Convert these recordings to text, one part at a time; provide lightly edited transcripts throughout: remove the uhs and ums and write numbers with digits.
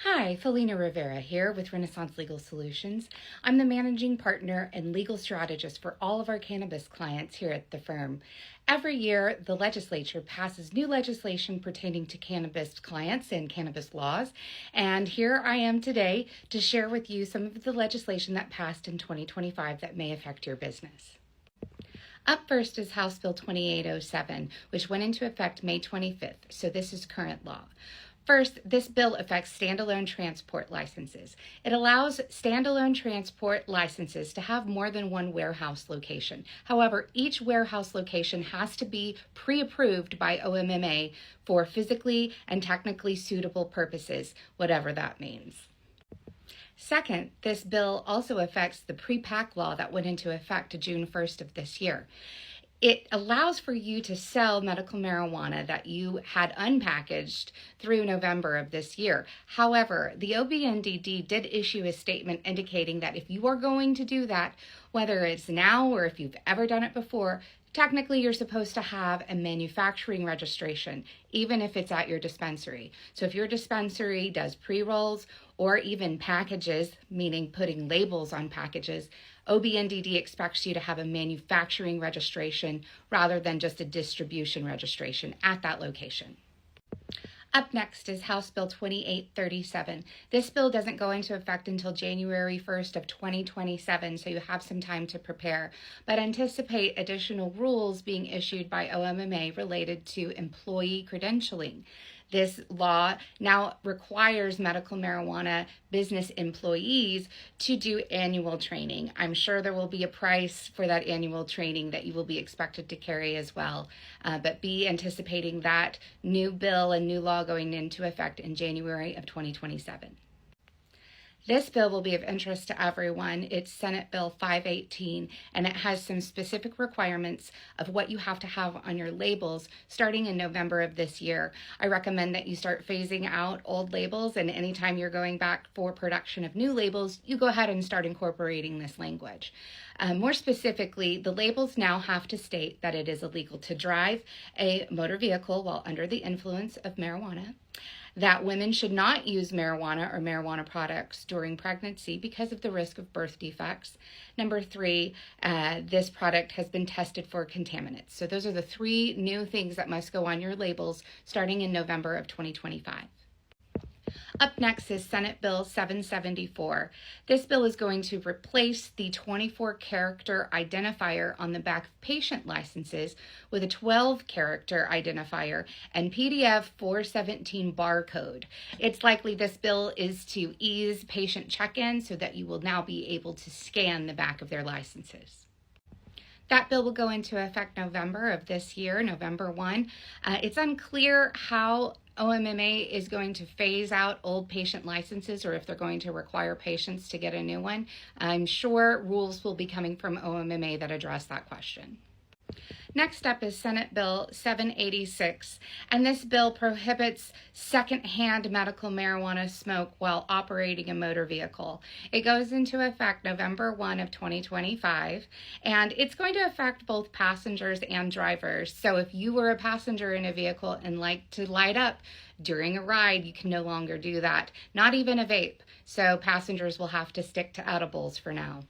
Hi, Felina Rivera here with Renaissance Legal Solutions. I'm the managing partner and legal strategist for all of our cannabis clients here at the firm. Every year, the legislature passes new legislation pertaining to cannabis clients and cannabis laws, and here I am today to share with you some of the legislation that passed in 2025 that may affect your business. Up first is House Bill 2807, which went into effect May 25th, so this is current law. First, this bill affects standalone transport licenses. It allows standalone transport licenses to have more than one warehouse location. However, each warehouse location has to be pre-approved by OMMA for physically and technically suitable purposes, whatever that means. Second, this bill also affects the pre-pack law that went into effect June 1st of this year. It allows for you to sell medical marijuana that you had unpackaged through November of this year. However, the OBNDD did issue a statement indicating that if you are going to do that, whether it's now or if you've ever done it before, technically you're supposed to have a manufacturing registration, even if it's at your dispensary. So if your dispensary does pre-rolls or even packages, meaning putting labels on packages, OBNDD expects you to have a manufacturing registration rather than just a distribution registration at that location. Up next is House Bill 2837. This bill doesn't go into effect until January 1st of 2027, so you have some time to prepare, but anticipate additional rules being issued by OMMA related to employee credentialing. This law now requires medical marijuana business employees to do annual training. I'm sure there will be a price for that annual training that you will be expected to carry as well, but be anticipating that new bill and new law going into effect in January of 2027. This bill will be of interest to everyone. It's Senate Bill 518, and it has some specific requirements of what you have to have on your labels starting in November of this year. I recommend that you start phasing out old labels, and anytime you're going back for production of new labels, you go ahead and start incorporating this language. More specifically, the labels now have to state that it is illegal to drive a motor vehicle while under the influence of marijuana, that women should not use marijuana or marijuana products during pregnancy because of the risk of birth defects. Number 3, this product has been tested for contaminants. So those are the 3 new things that must go on your labels starting in November of 2025. Up next is Senate Bill 774. This bill is going to replace the 24-character identifier on the back of patient licenses with a 12-character identifier and PDF 417 barcode. It's likely this bill is to ease patient check-in so that you will now be able to scan the back of their licenses. That bill will go into effect November of this year, November 1. It's unclear how OMMA is going to phase out old patient licenses or if they're going to require patients to get a new one. I'm sure rules will be coming from OMMA that address that question. Next up is Senate Bill 786, and this bill prohibits secondhand medical marijuana smoke while operating a motor vehicle. It goes into effect November 1 of 2025, and it's going to affect both passengers and drivers. So if you were a passenger in a vehicle and like to light up during a ride, you can no longer do that, not even a vape. So passengers will have to stick to edibles for now.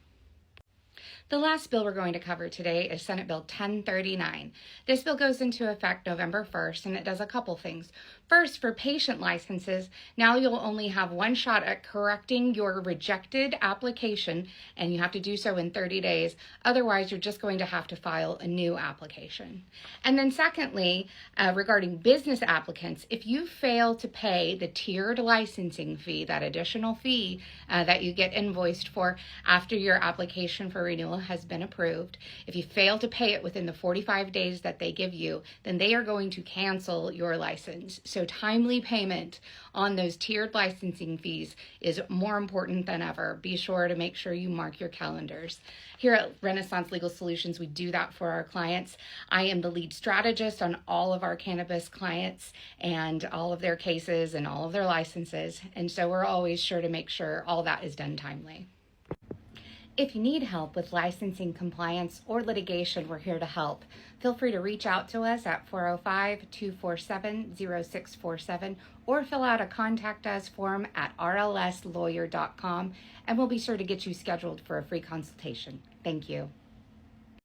The last bill we're going to cover today is Senate Bill 1039. This bill goes into effect November 1st, and it does a couple things. First, for patient licenses, now you'll only have one shot at correcting your rejected application, and you have to do so in 30 days. Otherwise, you're just going to have to file a new application. And then secondly, regarding business applicants, if you fail to pay the tiered licensing fee, that additional fee that you get invoiced for after your application for renewal has been approved, if you fail to pay it within the 45 days that they give you, then they are going to cancel your license. So timely payment on those tiered licensing fees is more important than ever. Be sure to make sure you mark your calendars. Here at Renaissance Legal Solutions, we do that for our clients. I am the lead strategist on all of our cannabis clients and all of their cases and all of their licenses. And so we're always sure to make sure all that is done timely. If you need help with licensing compliance or litigation, we're here to help. Feel free to reach out to us at 405-247-0647 or fill out a Contact Us form at rlslawyer.com, and we'll be sure to get you scheduled for a free consultation. Thank you.